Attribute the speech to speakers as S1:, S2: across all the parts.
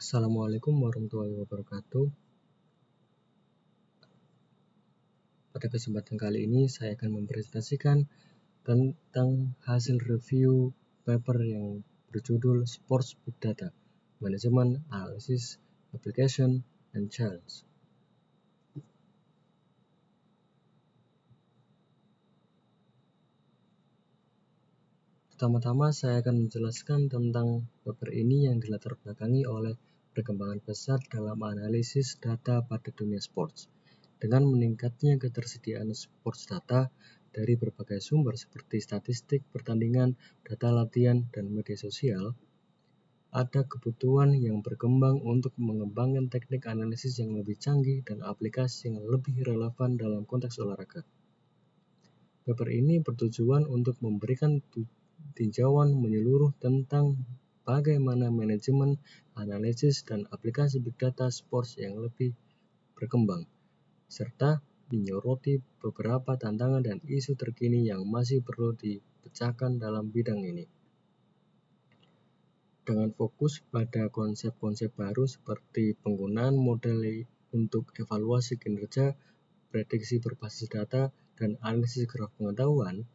S1: Assalamualaikum warahmatullahi wabarakatuh. Pada kesempatan kali ini saya akan mempresentasikan tentang hasil review paper yang berjudul Sports Big Data, Management, Analysis, Application, and Challenge. Pertama-tama saya akan menjelaskan tentang paper ini yang dilatar belakangi oleh perkembangan pesat dalam analisis data pada dunia sports. Dengan meningkatnya ketersediaan sports data dari berbagai sumber seperti statistik, pertandingan, data latihan, dan media sosial, ada kebutuhan yang berkembang untuk mengembangkan teknik analisis yang lebih canggih dan aplikasi yang lebih relevan dalam konteks olahraga. Paper ini bertujuan untuk memberikan tinjauan menyeluruh tentang bagaimana manajemen, analisis, dan aplikasi big data sports yang lebih berkembang, serta menyoroti beberapa tantangan dan isu terkini yang masih perlu dipecahkan dalam bidang ini. Dengan fokus pada konsep-konsep baru seperti penggunaan model untuk evaluasi kinerja, prediksi berbasis data, dan analisis graf pengetahuan,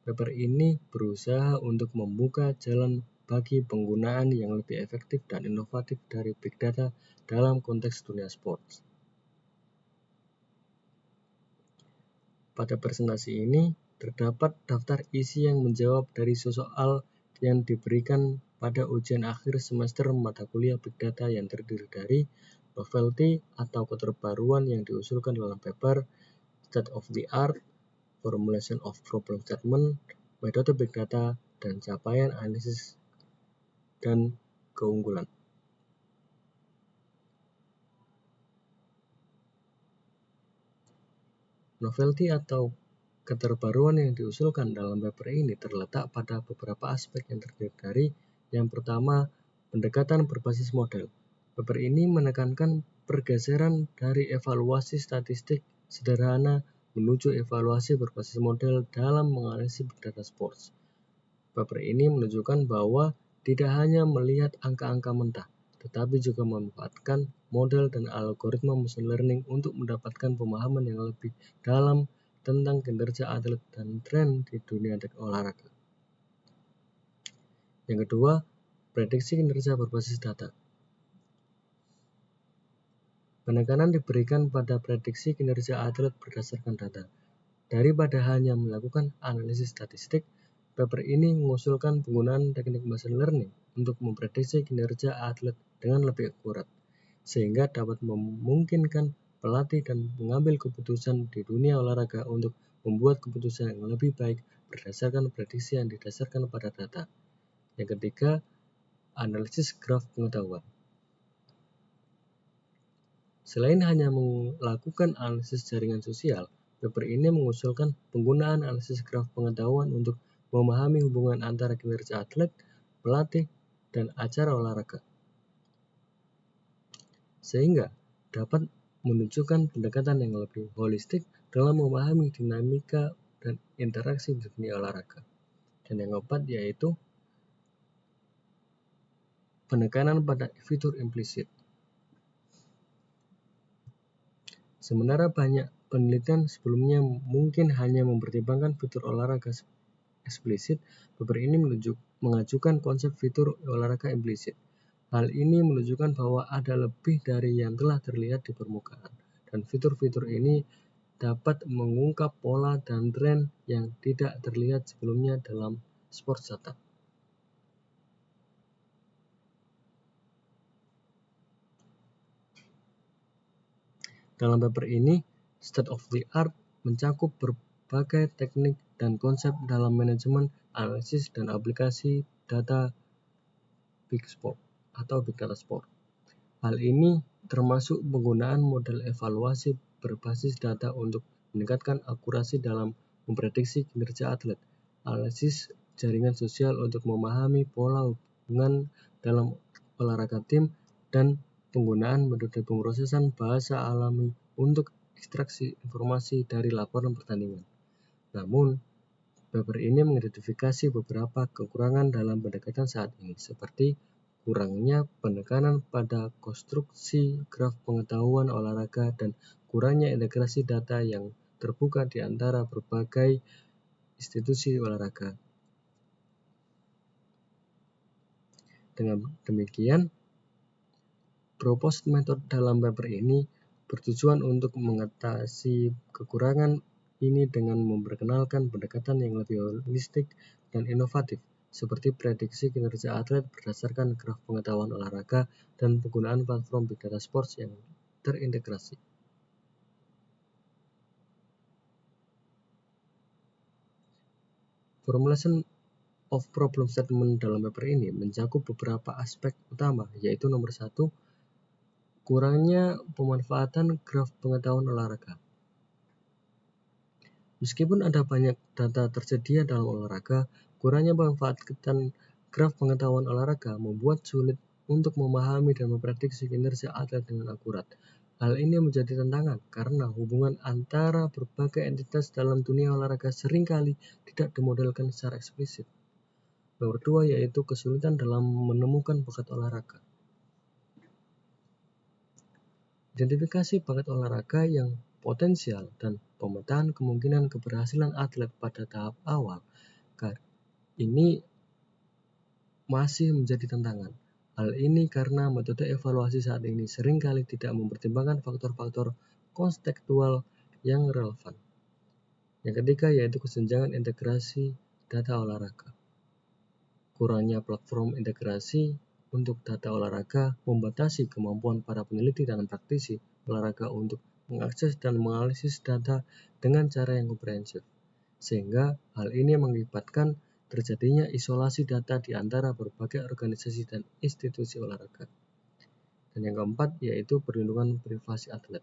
S1: paper ini berusaha untuk membuka jalan bagi penggunaan yang lebih efektif dan inovatif dari big data dalam konteks dunia sports. Pada presentasi ini terdapat daftar isi yang menjawab dari soal yang diberikan pada ujian akhir semester mata kuliah Big Data yang terdiri dari novelty atau keterbaruan yang diusulkan dalam paper, state of the art, formulation of problem statement, metode Big Data, dan capaian analisis dan keunggulan. Novelty atau keterbaruan yang diusulkan dalam paper ini terletak pada beberapa aspek yang terdiri dari yang pertama, pendekatan berbasis model. Paper ini menekankan pergeseran dari evaluasi statistik sederhana menuju evaluasi berbasis model dalam menganalisis big data sports. Paper ini menunjukkan bahwa tidak hanya melihat angka-angka mentah, tetapi juga memanfaatkan model dan algoritma machine learning untuk mendapatkan pemahaman yang lebih dalam tentang kinerja atlet dan tren di dunia olahraga. Yang kedua, prediksi kinerja berbasis data. Penekanan diberikan pada prediksi kinerja atlet berdasarkan data. Daripada hanya melakukan analisis statistik, paper ini mengusulkan penggunaan teknik machine learning untuk memprediksi kinerja atlet dengan lebih akurat, sehingga dapat memungkinkan pelatih dan mengambil keputusan di dunia olahraga untuk membuat keputusan yang lebih baik berdasarkan prediksi yang didasarkan pada data. Yang ketiga, analisis graf pengetahuan. Selain hanya melakukan analisis jaringan sosial, paper ini mengusulkan penggunaan analisis graf pengetahuan untuk memahami hubungan antara kinerja atlet, pelatih, dan acara olahraga, sehingga dapat menunjukkan pendekatan yang lebih holistik dalam memahami dinamika dan interaksi di dunia olahraga. Dan yang keempat yaitu penekanan pada fitur implisit. Sementara banyak penelitian sebelumnya mungkin hanya mempertimbangkan fitur olahraga eksplisit, paper ini mengajukan konsep fitur olahraga implisit. Hal ini menunjukkan bahwa ada lebih dari yang telah terlihat di permukaan, dan fitur-fitur ini dapat mengungkap pola dan tren yang tidak terlihat sebelumnya dalam sports data. Dalam paper ini, state of the art mencakup berbagai teknik dan konsep dalam manajemen, analisis, dan aplikasi data big sport atau big data sport. Hal ini termasuk penggunaan model evaluasi berbasis data untuk meningkatkan akurasi dalam memprediksi kinerja atlet, analisis jaringan sosial untuk memahami pola hubungan dalam olahraga tim, dan penggunaan metode pemrosesan bahasa alami untuk ekstraksi informasi dari laporan pertandingan. Namun, paper ini mengidentifikasi beberapa kekurangan dalam pendekatan saat ini, seperti kurangnya penekanan pada konstruksi graf pengetahuan olahraga, dan kurangnya integrasi data yang terbuka di antara berbagai institusi olahraga. Dengan demikian, proposed method dalam paper ini bertujuan untuk mengatasi kekurangan ini dengan memperkenalkan pendekatan yang lebih holistik dan inovatif, seperti prediksi kinerja atlet berdasarkan graf pengetahuan olahraga dan penggunaan platform big data sports yang terintegrasi. Formulation of problem statement dalam paper ini mencakup beberapa aspek utama, yaitu nomor 1, kurangnya pemanfaatan graf pengetahuan olahraga. Meskipun ada banyak data tersedia dalam olahraga, kurangnya pemanfaatan graf pengetahuan olahraga membuat sulit untuk memahami dan memprediksi kinerja atlet dengan akurat. Hal ini menjadi tantangan karena hubungan antara berbagai entitas dalam dunia olahraga seringkali tidak dimodelkan secara eksplisit. Nomor 2 yaitu kesulitan dalam menemukan bakat olahraga. Identifikasi bakat olahraga yang potensial dan pemetaan kemungkinan keberhasilan atlet pada tahap awal ini masih menjadi tantangan. Hal ini karena metode evaluasi saat ini seringkali tidak mempertimbangkan faktor-faktor kontekstual yang relevan. Yang ketiga yaitu kesenjangan integrasi data olahraga. Kurangnya platform integrasi untuk data olahraga membatasi kemampuan para peneliti dan praktisi olahraga untuk mengakses dan menganalisis data dengan cara yang komprehensif, sehingga hal ini mengakibatkan terjadinya isolasi data di antara berbagai organisasi dan institusi olahraga. Dan yang keempat yaitu perlindungan privasi atlet.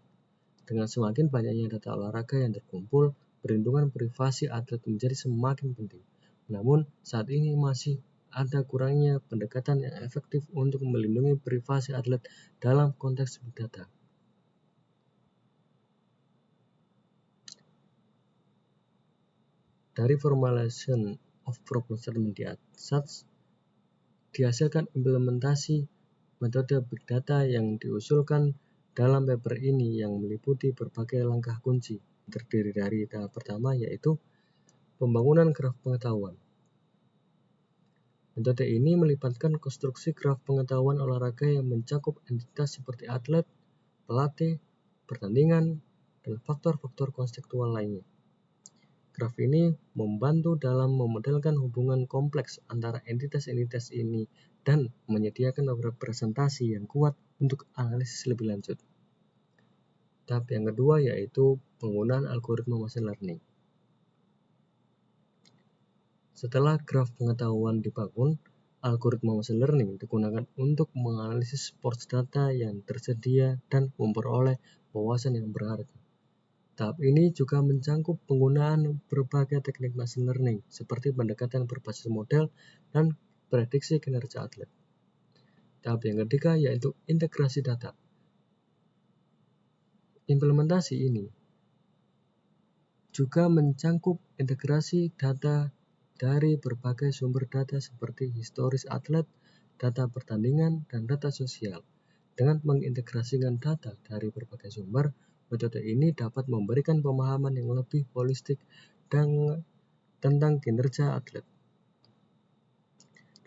S1: Dengan semakin banyaknya data olahraga yang terkumpul, perlindungan privasi atlet menjadi semakin penting. Namun, saat ini masih ada kurangnya pendekatan yang efektif untuk melindungi privasi atlet dalam konteks big data. Dari formulation of problem statement di atas, dihasilkan implementasi metode big data yang diusulkan dalam paper ini yang meliputi berbagai langkah kunci, terdiri dari tahap pertama yaitu pembangunan graf pengetahuan. Metode ini melibatkan konstruksi graf pengetahuan olahraga yang mencakup entitas seperti atlet, pelatih, pertandingan, dan faktor-faktor kontekstual lainnya. Graf ini membantu dalam memodelkan hubungan kompleks antara entitas-entitas ini dan menyediakan representasi yang kuat untuk analisis lebih lanjut. Tahap yang kedua yaitu penggunaan algoritma machine learning. Setelah graf pengetahuan dibangun, algoritma machine learning digunakan untuk menganalisis sports data yang tersedia dan memperoleh wawasan yang berharga. Tahap ini juga mencakup penggunaan berbagai teknik machine learning seperti pendekatan berbasis model dan prediksi kinerja atlet. Tahap yang ketiga yaitu integrasi data. Implementasi ini juga mencakup integrasi data dari berbagai sumber data seperti historis atlet, data pertandingan, dan data sosial. Dengan mengintegrasikan data dari berbagai sumber, metode ini dapat memberikan pemahaman yang lebih holistik tentang kinerja atlet.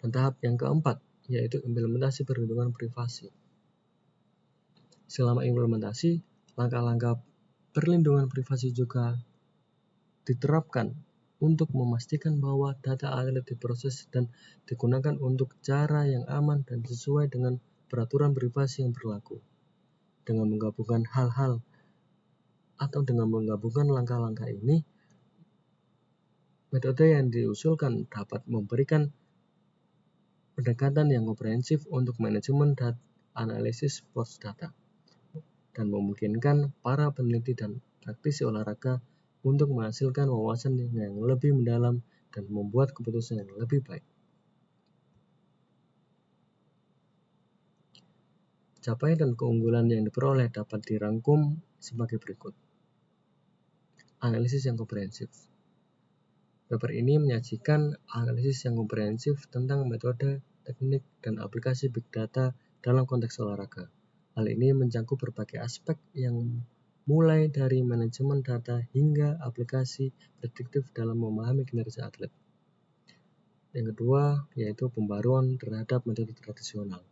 S1: Dan tahap yang keempat, yaitu implementasi perlindungan privasi. Selama implementasi, langkah-langkah perlindungan privasi juga diterapkan untuk memastikan bahwa data atlet diproses dan digunakan untuk cara yang aman dan sesuai dengan peraturan privasi yang berlaku. Dengan menggabungkan langkah-langkah ini, metode yang diusulkan dapat memberikan pendekatan yang komprehensif untuk manajemen dan analisis sports data dan memungkinkan para peneliti dan praktisi olahraga untuk menghasilkan wawasan yang lebih mendalam dan membuat keputusan yang lebih baik. Capaian dan keunggulan yang diperoleh dapat dirangkum sebagai berikut. Analisis yang komprehensif. Paper ini menyajikan analisis yang komprehensif tentang metode teknik, dan aplikasi big data dalam konteks olahraga. Hal ini mencakup berbagai aspek yang mulai dari manajemen data hingga aplikasi prediktif dalam memahami kinerja atlet. Yang kedua, yaitu pembaruan terhadap metode tradisional.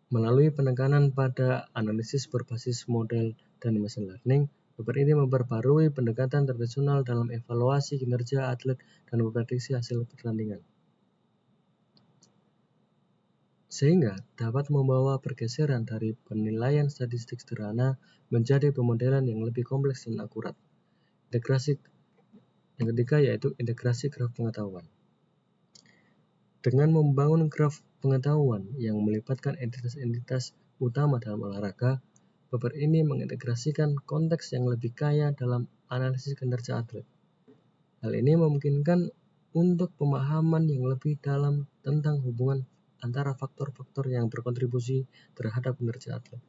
S1: Melalui penekanan pada analisis berbasis model dan machine learning, paper ini memperbarui pendekatan tradisional dalam evaluasi kinerja atlet dan memprediksi hasil pertandingan, sehingga dapat membawa pergeseran dari penilaian statistik sederhana menjadi pemodelan yang lebih kompleks dan akurat. Yang ketiga yaitu integrasi graf pengetahuan. Dengan membangun graf pengetahuan yang melibatkan entitas-entitas utama dalam olahraga, paper ini mengintegrasikan konteks yang lebih kaya dalam analisis kinerja atlet. Hal ini memungkinkan untuk pemahaman yang lebih dalam tentang hubungan antara faktor-faktor yang berkontribusi terhadap kinerja atlet.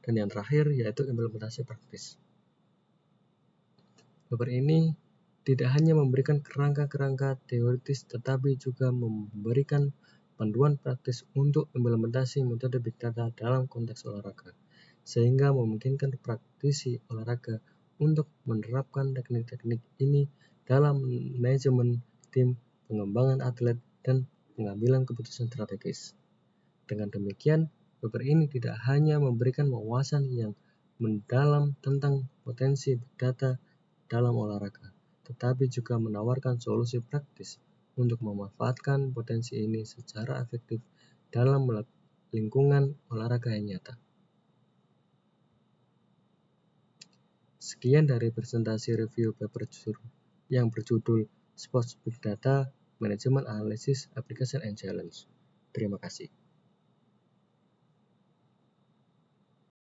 S1: Dan yang terakhir yaitu implementasi praktis. Paper ini tidak hanya memberikan kerangka-kerangka teoritis tetapi juga memberikan panduan praktis untuk implementasi metode big data dalam konteks olahraga, sehingga memungkinkan praktisi olahraga untuk menerapkan teknik-teknik ini dalam manajemen tim, pengembangan atlet, dan pengambilan keputusan strategis. Dengan demikian, paper ini tidak hanya memberikan wawasan yang mendalam tentang potensi big data dalam olahraga, tetapi juga menawarkan solusi praktis untuk memanfaatkan potensi ini secara efektif dalam lingkungan olahraga yang nyata. Sekian dari presentasi review paper yang berjudul Sports Big Data, Management Analysis, Application and Challenge. Terima kasih.